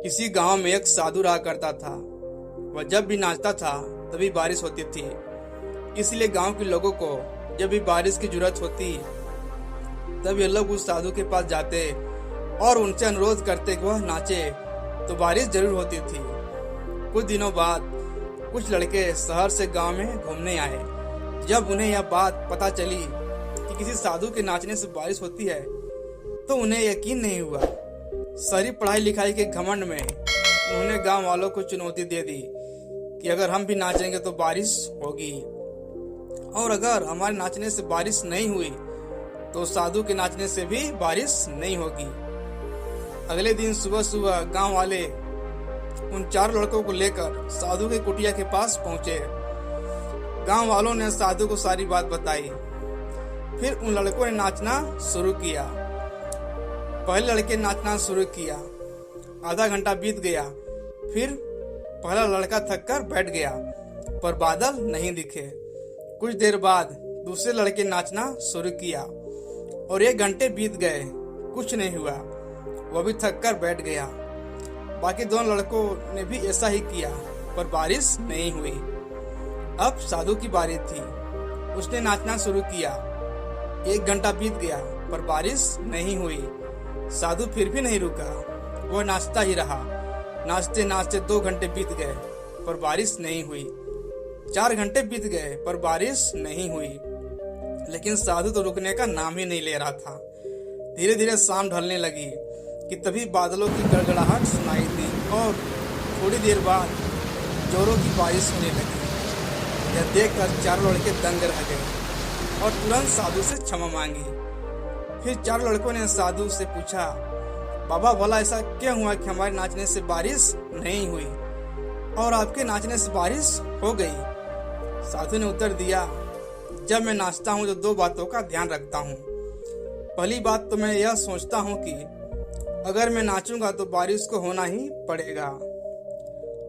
किसी गांव में एक साधु रहा करता था। वह जब भी नाचता था तभी बारिश होती थी। इसलिए गांव के लोगों को जब भी बारिश की जरूरत होती तब ये लोग उस साधु के पास जाते और उनसे अनुरोध करते कि वह नाचे तो बारिश जरूर होती थी। कुछ दिनों बाद कुछ लड़के शहर से गांव में घूमने आए। जब उन्हें यह बात पता चली कि किसी साधु के नाचने से बारिश होती है तो उन्हें यकीन नहीं हुआ। सारी पढ़ाई लिखाई के घमंड में उन्होंने गांव वालों को चुनौती दे दी कि अगर हम भी नाचेंगे तो बारिश होगी, और अगर हमारे नाचने से बारिश नहीं हुई तो साधु के नाचने से भी बारिश नहीं होगी। अगले दिन सुबह सुबह गांव वाले उन 4 लड़कों को लेकर साधु की कुटिया के पास पहुंचे। गांव वालों ने साधु को सारी बात बताई। फिर उन लड़कों ने नाचना शुरू किया। पहले लड़के नाचना शुरू किया। आधा घंटा बीत गया। फिर पहला लड़का थककर बैठ गया, पर बादल नहीं दिखे। कुछ देर बाद दूसरे लड़के नाचना शुरू किया और 1 घंटे बीत गए, कुछ नहीं हुआ। वह भी थककर बैठ गया। बाकी 2 लड़कों ने भी ऐसा ही किया, पर बारिश नहीं हुई। अब साधु की बारी थी। उसने नाचना शुरू किया। 1 घंटा बीत गया, पर बारिश नहीं हुई। साधु फिर भी नहीं रुका, वह नाचता ही रहा। नाचते नाचते 2 घंटे बीत गए, पर बारिश नहीं हुई। 4 घंटे बीत गए, पर बारिश नहीं हुई। लेकिन साधु तो रुकने का नाम ही नहीं ले रहा था। धीरे धीरे शाम ढलने लगी कि तभी बादलों की गड़गड़ाहट सुनाई दी और थोड़ी देर बाद जोरों की बारिश होने लगी। यह देखकर 4 लड़के दंग रह गए और तुरंत साधु से क्षमा मांगी। फिर 4 लड़कों ने साधु से पूछा, बाबा भला ऐसा क्या हुआ कि हमारे नाचने से बारिश नहीं हुई और आपके नाचने से बारिश हो गई? साधु ने उत्तर दिया, जब मैं नाचता हूँ तो 2 बातों का ध्यान रखता हूँ। पहली बात तो मैं यह सोचता हूँ कि अगर मैं नाचूंगा तो बारिश को होना ही पड़ेगा,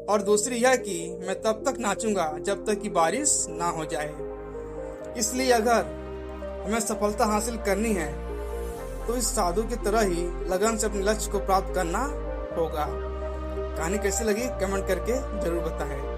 और दूसरी यह कि मैं तब तक नाचूंगा जब तक कि बारिश ना हो जाए। इसलिए अगर हमें सफलता हासिल करनी है तो इस साधु की तरह ही लगन से अपने लक्ष्य को प्राप्त करना होगा। कहानी कैसी लगी कमेंट करके जरूर बताएं।